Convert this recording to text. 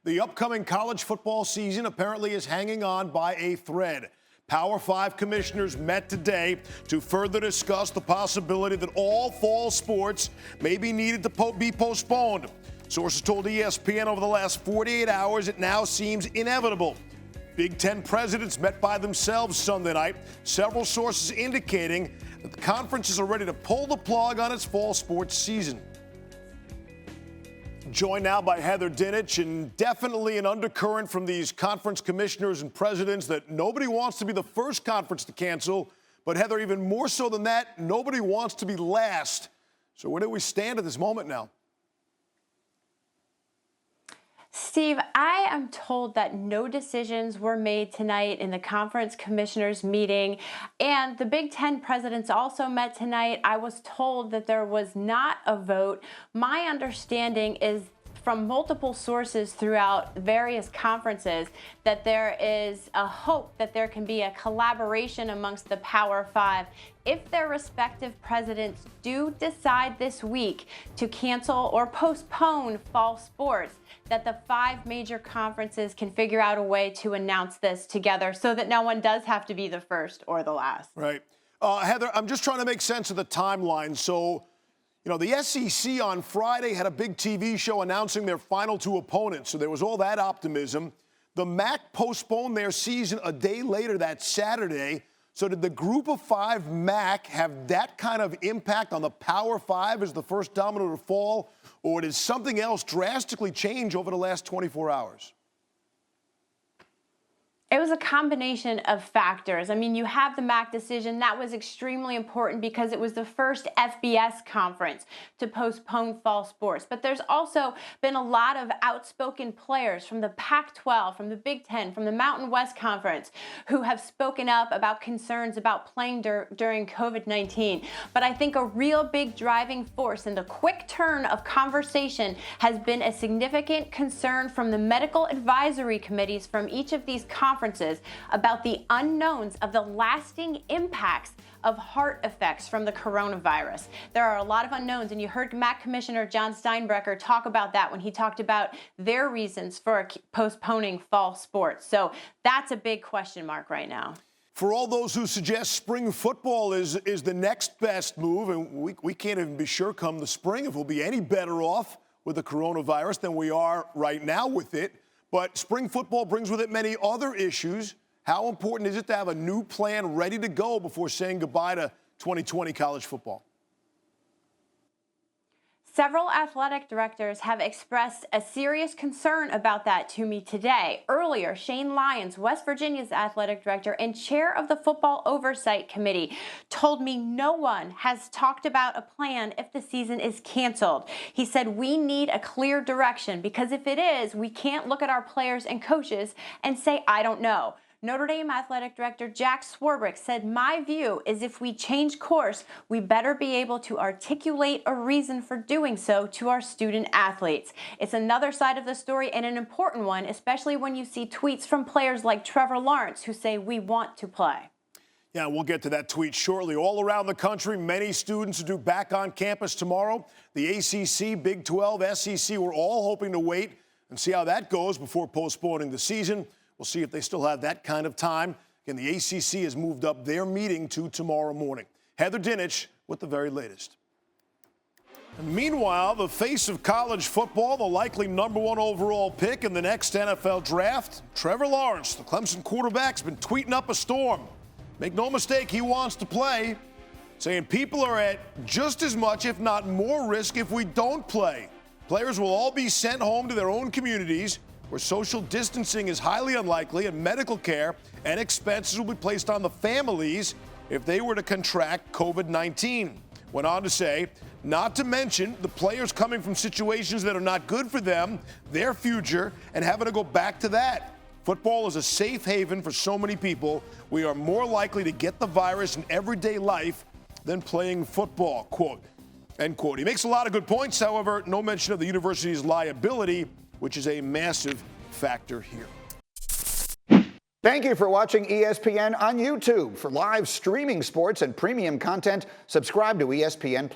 The upcoming college football season apparently is hanging on by a thread. Power 5 commissioners met today to further discuss the possibility that all fall sports may be needed to be postponed. Sources told ESPN over the last 48 hours it now seems inevitable. Big Ten presidents met by themselves Sunday night, several sources indicating that the conferences are ready to pull the plug on its fall sports season. Joined now by Heather Dinich, and definitely an undercurrent from these conference commissioners and presidents that nobody wants to be the first conference to cancel, but Heather, even more so than that, nobody wants to be last. So where do we stand at this moment now? Steve, I am told that no decisions were made tonight in the conference commissioners meeting, and the Big Ten presidents also met tonight. I was told that there was not a vote. My understanding is from multiple sources throughout various conferences that there is a hope that there can be a collaboration amongst the Power 5 if their respective presidents do decide this week to cancel or postpone fall sports, that the 5 major conferences can figure out a way to announce this together so that no one does have to be the first or the last. Right. Heather, I'm just trying to make sense of the timeline. So, you know, the SEC on Friday had a big TV show announcing their final 2 opponents, so there was all that optimism. The MAC postponed their season a day later that Saturday. So did the group of 5 MAC have that kind of impact on the Power 5 as the first domino to fall, or did something else drastically change over the last 24 hours? It was a combination of factors. I mean, you have the MAC decision. That was extremely important because it was the first FBS conference to postpone fall sports. But there's also been a lot of outspoken players from the Pac-12, from the Big Ten, from the Mountain West Conference who have spoken up about concerns about playing during COVID-19. But I think a real big driving force in the quick turn of conversation has been a significant concern from the medical advisory committees from each of these conferences about the unknowns of the lasting impacts of heart effects from the coronavirus. There are a lot of unknowns, and you heard MAC Commissioner John Steinbrecher talk about that when he talked about their reasons for postponing fall sports. So that's a big question mark right now. For all those who suggest spring football is the next best move, and we can't even be sure come the spring if we'll be any better off with the coronavirus than we are right now with it. But spring football brings with it many other issues. How important is it to have a new plan ready to go before saying goodbye to 2020 college football? Several athletic directors have expressed a serious concern about that to me today. Earlier, Shane Lyons, West Virginia's athletic director and chair of the Football Oversight Committee, told me no one has talked about a plan if the season is canceled. He said we need a clear direction because if it is, we can't look at our players and coaches and say, I don't know. Notre Dame Athletic Director Jack Swarbrick said, my view is if we change course, we better be able to articulate a reason for doing so to our student athletes. It's another side of the story and an important one, especially when you see tweets from players like Trevor Lawrence who say we want to play. Yeah, we'll get to that tweet shortly. All around the country, many students are due back on campus tomorrow. The ACC, Big 12, SEC, we're all hoping to wait and see how that goes before postponing the season. We'll see if they still have that kind of time. Again, the ACC has moved up their meeting to tomorrow morning. Heather Dinich with the very latest. And meanwhile, the face of college football, the likely #1 overall pick in the next NFL draft, Trevor Lawrence, the Clemson quarterback, has been tweeting up a storm. Make no mistake, he wants to play, saying people are at just as much, if not more risk if we don't play. Players will all be sent home to their own communities, where social distancing is highly unlikely and medical care and expenses will be placed on the families if they were to contract COVID-19. Went on to say, not to mention the players coming from situations that are not good for them, their future, and having to go back to that. Football is a safe haven for so many people. We are more likely to get the virus in everyday life than playing football, quote, end quote. He makes a lot of good points, however, no mention of the university's liability, which is a massive factor here. Thank you for watching ESPN on YouTube. For live streaming sports and premium content, subscribe to ESPN+.